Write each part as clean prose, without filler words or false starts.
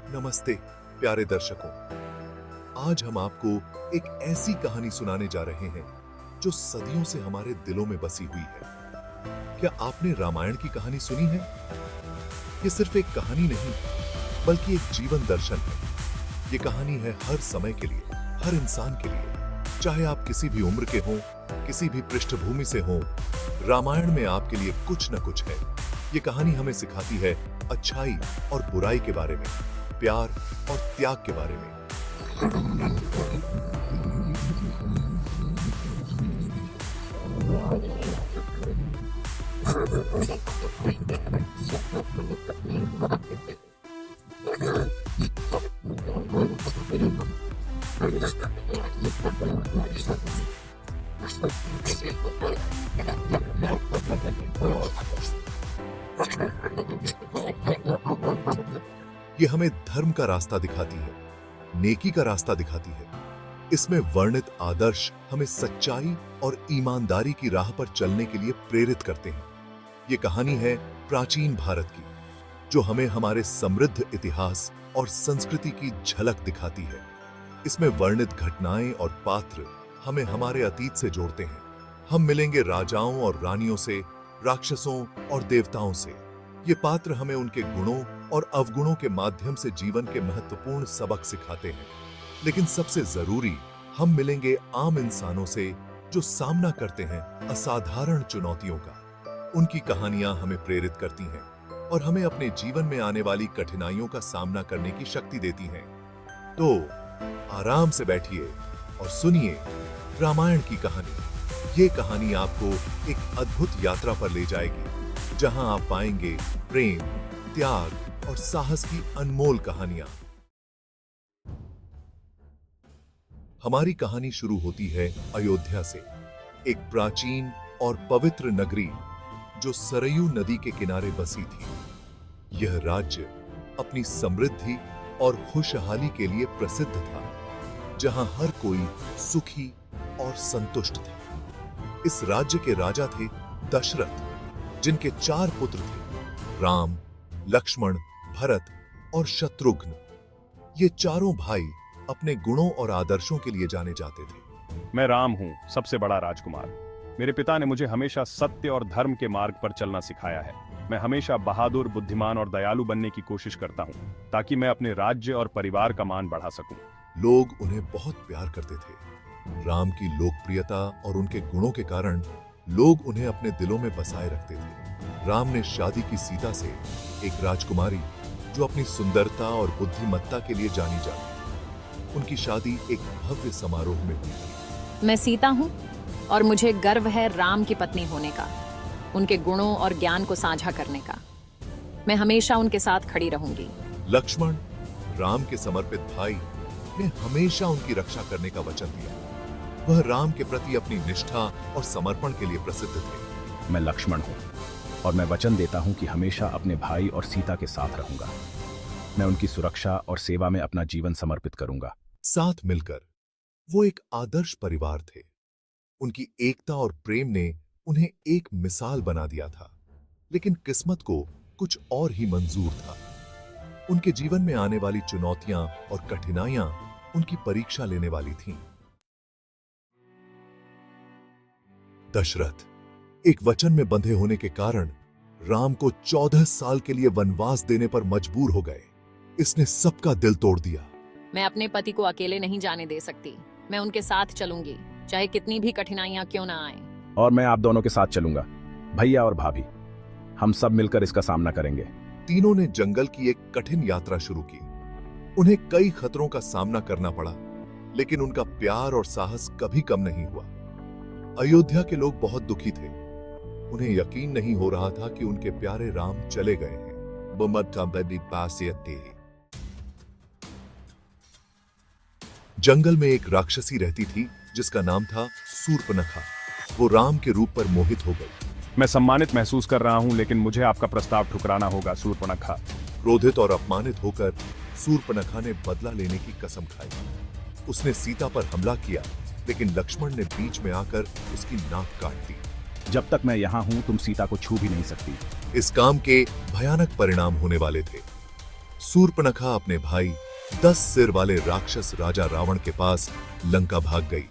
नमस्ते प्यारे दर्शकों। आज हम आपको एक ऐसी कहानी सुनाने जा रहे हैं जो सदियों से हमारे दिलों में बसी हुई है। क्या आपने रामायण की कहानी सुनी है? ये सिर्फ एक कहानी नहीं बल्कि एक जीवन दर्शन है। ये कहानी है हर समय के लिए, हर इंसान के लिए, चाहे आप किसी भी उम्र के हों, किसी भी पृष्ठभूमि से हों। रामायण में आपके लिए कुछ न कुछ है। ये कहानी हमें सिखाती है अच्छाई और बुराई के बारे में, प्यार और त्याग के बारे में। ये हमें धर्म का रास्ता दिखाती है, नेकी का रास्ता दिखाती है। इसमें वर्णित आदर्श हमें सच्चाई और ईमानदारी की राह पर चलने के लिए प्रेरित करते हैं। ये कहानी है प्राचीन भारत की, जो हमें हमारे समृद्ध इतिहास और संस्कृति की झलक दिखाती है। इसमें वर्णित घटनाएं और पात्र हमें हमारे अतीत से जोड़ते हैं। हम मिलेंगे राजाओं और रानियों से, राक्षसों और देवताओं से। ये पात्र हमें उनके गुणों और अवगुणों के माध्यम से जीवन के महत्वपूर्ण सबक सिखाते हैं। लेकिन सबसे जरूरी, हम मिलेंगे आम इंसानों से जो सामना करते हैं असाधारण चुनौतियों का। उनकी कहानियां हमें प्रेरित करती हैं और हमें अपने जीवन में आने वाली कठिनाइयों का सामना करने की शक्ति देती हैं। तो आराम से बैठिए और सुनिए रामायण की कहानी। ये कहानी आपको एक अद्भुत यात्रा पर ले जाएगी, जहां आप पाएंगे प्रेम, त्याग और साहस की अनमोल कहानियां। हमारी कहानी शुरू होती है अयोध्या से, एक प्राचीन और पवित्र नगरी जो सरयू नदी के किनारे बसी थी। यह राज्य अपनी समृद्धि और खुशहाली के लिए प्रसिद्ध था, जहां हर कोई सुखी और संतुष्ट था। इस राज्य के राजा थे दशरथ, जिनके 4 पुत्र थे, राम, लक्ष्मण, भरत और शत्रुघ्न। ये चारों भाई अपने गुणों और आदर्शों के लिए जाने जाते थे। मैं राम हूँ, सबसे बड़ा राजकुमार। मेरे पिता ने मुझे हमेशा सत्य और धर्म के मार्ग पर चलना सिखाया है। मैं हमेशा बहादुर, बुद्धिमान और दयालु बनने की कोशिश करता हूँ, ताकि मैं अपने राज्य और परिवार का मान बढ़ा सकूं। लोग उन्हें बहुत प्यार करते थे। राम की लोकप्रियता और उनके गुणों के कारण लोग उन्हें अपने दिलों में बसाए रखते थे। राम ने शादी की सीता से, एक राजकुमारी जो अपनी सुंदरता और बुद्धिमत्ता के लिए जानी जाती। उनकी शादी एक भव्य समारोह में हुई थी। मैं सीता हूँ और मुझे गर्व है राम की पत्नी होने का, उनके गुणों और ज्ञान को साझा करने का। मैं हमेशा उनके साथ खड़ी रहूंगी। लक्ष्मण, राम के समर्पित भाई, ने हमेशा उनकी रक्षा करने का वचन दिया। वह राम के प्रति अपनी निष्ठा और समर्पण के लिए प्रसिद्ध थे। मैं लक्ष्मण हूँ और मैं वचन देता हूँ कि हमेशा अपने भाई और सीता के साथ रहूंगा। मैं उनकी सुरक्षा और सेवा में अपना जीवन समर्पित करूंगा। साथ मिलकर वो एक आदर्श परिवार थे। उनकी एकता और प्रेम ने उन्हें एक मिसाल बना दिया था। लेकिन किस्मत को कुछ और ही मंजूर था। उनके जीवन में आने वाली चुनौतियां और कठिनाइयां उनकी परीक्षा लेने वाली थीं। दशरथ एक वचन में बंधे होने के कारण राम को 14 साल के लिए वनवास देने पर मजबूर हो गए। इसने सबका दिल तोड़ दिया। मैं अपने पति को अकेले नहीं जाने दे सकती। मैं उनके साथ चलूंगी, चाहे कितनी भी कठिनाइयां क्यों ना आएं। और मैं आप दोनों के साथ चलूंगा, भैया और भाभी। हम सब मिलकर इसका सामना करेंगे। तीनों ने जंगल की एक कठिन यात्रा शुरू की। उन्हें कई खतरों का सामना करना पड़ा, लेकिन उनका प्यार और साहस कभी कम नहीं हुआ। अयोध्या के लोग बहुत दुखी थे। उन्हें यकीन नहीं हो रहा था कि उनके प्यारे राम चले गए हैं। जंगल में एक राक्षसी रहती थी जिसका नाम था शूर्पणखा। वो राम के रूप पर मोहित हो गई। मैं सम्मानित महसूस कर रहा हूँ, लेकिन मुझे आपका प्रस्ताव ठुकराना होगा, शूर्पणखा। क्रोधित और अपमानित होकर शूर्पणखा ने बदला लेने की कसम खाई। उसने सीता पर हमला किया, लेकिन लक्ष्मण ने बीच में आकर उसकी नाक काट दी। जब तक मैं यहाँ हूँ तुम सीता को छू भी नहीं सकती। इस काम के भयानक परिणाम होने वाले थे। सूर्पणखा अपने भाई 10 सिर वाले राक्षस राजा रावण के पास लंका भाग गई।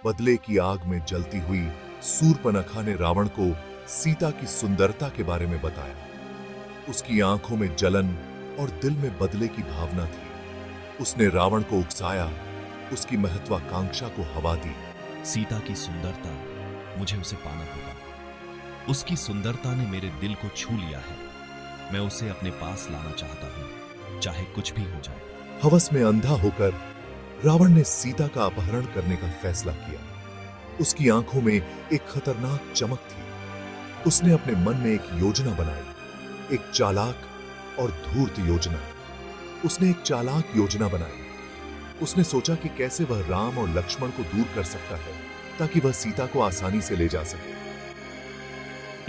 बदले की आग में जलती हुई सूर्पणखा ने रावण को सीता की सुंदरता के बारे में बताया। उसकी आंखों में जलन और दिल में बदले की भावना थी। उसने रावण को उकसाया, उसकी महत्वाकांक्षा को हवा दी। सीता की सुंदरता, मुझे उसे पाना होगा। उसकी सुंदरता ने मेरे दिल को छू लिया है। मैं उसे अपने पास लाना चाहता हूं, चाहे कुछ भी हो जाए। हवस में अंधा होकर रावण ने सीता का अपहरण करने का फैसला किया। उसकी आंखों में एक खतरनाक चमक थी। उसने अपने मन में एक योजना बनाई, एक चालाक और धूर्त योजना। उसने एक चालाक योजना बनाई। उसने सोचा कि कैसे वह राम और लक्ष्मण को दूर कर सकता है ताकि वह सीता को आसानी से ले जा सके।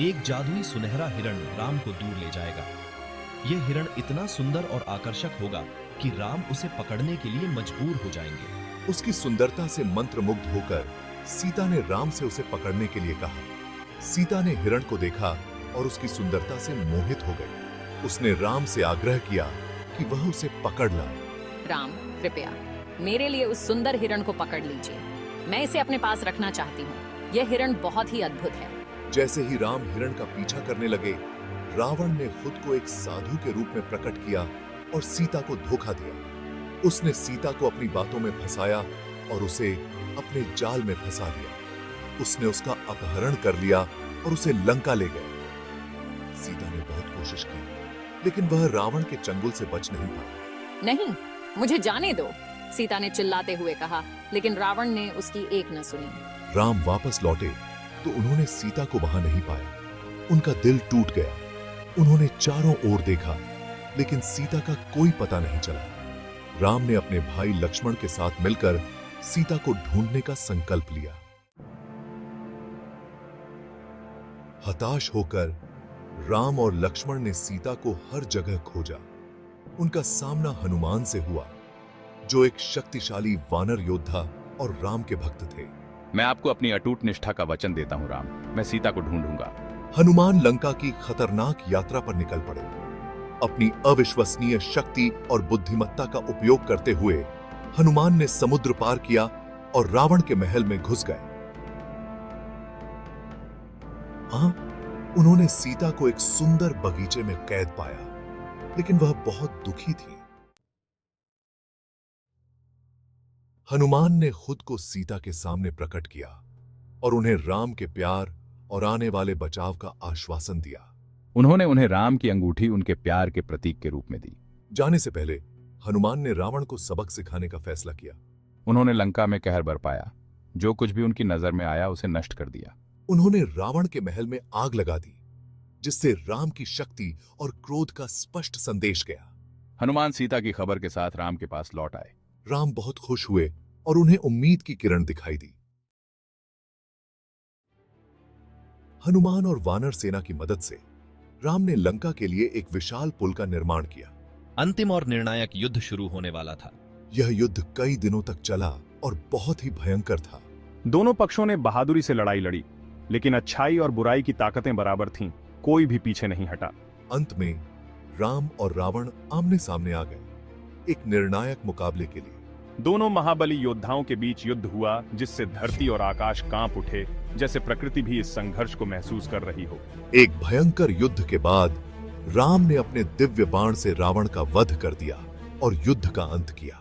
एक जादुई सुनहरा हिरण राम को दूर ले जाएगा। यह हिरण इतना सुंदर और आकर्षक होगा कि राम उसे पकड़ने के लिए मजबूर हो जाएंगे। उसकी सुंदरता से मंत्रमुग्ध होकर सीता ने राम से उसे पकड़ने के लिए कहा। सीता ने हिरण को देखा और उसकी सुंदरता से मोहित हो गई। उसने राम से आग्रह किया कि वह उसे पकड़ लाए। राम, कृपया मेरे लिए उस सुंदर हिरण को पकड़ लीजिए। मैं इसे अपने पास रखना चाहती हूँ। यह हिरण बहुत ही अद्भुत है। जैसे ही राम हिरण का पीछा करने लगे, रावण ने खुद को एक साधु के रूप में प्रकट किया और सीता को धोखा दिया। उसने सीता को अपनी बातों में फंसाया और उसे अपने जाल में फंसा दिया। उसने उसका अपहरण कर लिया और उसे लंका ले गए। सीता ने बहुत कोशिश की, लेकिन वह रावण के चंगुल से बच नहीं पाई। नहीं, मुझे जाने दो, सीता ने चिल्लाते हुए कहा, लेकिन रावण ने उसकी एक न सुनी। राम वापस लौटे तो उन्होंने सीता को वहां नहीं पाया। उनका दिल टूट गया। उन्होंने चारों ओर देखा, लेकिन सीता का कोई पता नहीं चला। राम ने अपने भाई लक्ष्मण के साथ मिलकर सीता को ढूंढने का संकल्प लिया। हताश होकर राम और लक्ष्मण ने सीता को हर जगह खोजा। उनका सामना हनुमान से हुआ, जो एक शक्तिशाली वानर योद्धा और राम के भक्त थे। मैं आपको अपनी अटूट निष्ठा का वचन देता हूं राम, मैं सीता को ढूंढूंगा। हनुमान लंका की खतरनाक यात्रा पर निकल पड़े। अपनी अविश्वसनीय शक्ति और बुद्धिमत्ता का उपयोग करते हुए हनुमान ने समुद्र पार किया और रावण के महल में घुस गए। हां, उन्होंने सीता को एक सुंदर बगीचे में कैद पाया, लेकिन वह बहुत दुखी थी। हनुमान ने खुद को सीता के सामने प्रकट किया और उन्हें राम के प्यार और आने वाले बचाव का आश्वासन दिया। उन्होंने उन्हें राम की अंगूठी उनके प्यार के प्रतीक के रूप में दी। जाने से पहले हनुमान ने रावण को सबक सिखाने का फैसला किया। उन्होंने लंका में कहर बरपाया, जो कुछ भी उनकी नजर में आया उसे नष्ट कर दिया। उन्होंने रावण के महल में आग लगा दी, जिससे राम की शक्ति और क्रोध का स्पष्ट संदेश गया। हनुमान सीता की खबर के साथ राम के पास लौट आए। राम बहुत खुश हुए और उन्हें उम्मीद की किरण दिखाई दी। हनुमान और वानर सेना की मदद से राम ने लंका के लिए एक विशाल पुल का निर्माण किया। अंतिम और निर्णायक युद्ध शुरू होने वाला था। यह युद्ध कई दिनों तक चला और बहुत ही भयंकर था। दोनों पक्षों ने बहादुरी से लड़ाई लड़ी, लेकिन अच्छाई और बुराई की ताकतें बराबर थीं। कोई भी पीछे नहीं हटा। अंत में राम और रावण आमने सामने आ गए, एक निर्णायक मुकाबले के लिए। दोनों महाबली योद्धाओं के बीच युद्ध हुआ, जिससे धरती और आकाश कांप उठे, जैसे प्रकृति भी इस संघर्ष को महसूस कर रही हो। एक भयंकर युद्ध के बाद राम ने अपने दिव्य बाण से रावण का वध कर दिया और युद्ध का अंत किया।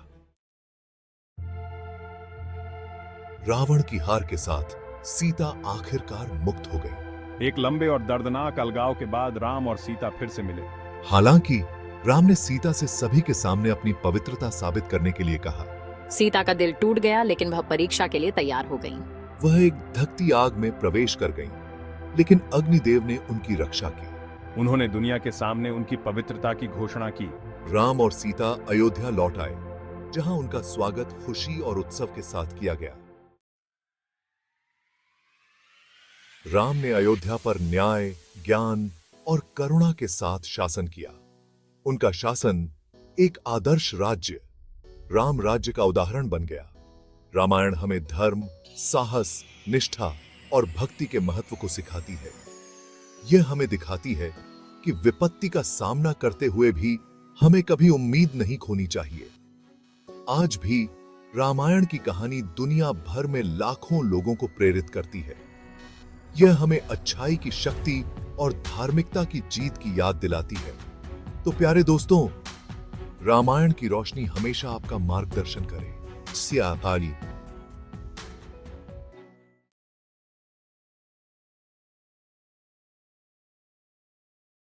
रावण की हार के साथ सीता आखिरकार मुक्त हो गई। एक लंबे और दर्दनाक अलगाव के बाद राम और सीता फिर से मिले। हालांकि राम ने सीता से सभी के सामने अपनी पवित्रता साबित करने के लिए कहा। सीता का दिल टूट गया, लेकिन वह परीक्षा के लिए तैयार हो गईं। वह एक धकती आग में प्रवेश कर गईं, लेकिन अग्निदेव ने उनकी रक्षा की। उन्होंने दुनिया के सामने उनकी पवित्रता की घोषणा की। राम और सीता अयोध्या लौट आए, जहां उनका स्वागत खुशी और उत्सव के साथ किया गया। राम ने अयोध्या पर न्याय, ज्ञान और करुणा के साथ शासन किया। उनका शासन एक आदर्श राज्य, राम राज्य का उदाहरण बन गया। रामायण हमें धर्म, साहस, निष्ठा और भक्ति के महत्व को सिखाती है। यह हमें दिखाती है कि विपत्ति का सामना करते हुए भी हमें कभी उम्मीद नहीं खोनी चाहिए। आज भी रामायण की कहानी दुनिया भर में लाखों लोगों को प्रेरित करती है। यह हमें अच्छाई की शक्ति और धार्मिकता की जीत की याद दिलाती है। तो प्यारे दोस्तों, रामायण की रोशनी हमेशा आपका मार्गदर्शन करे। सिया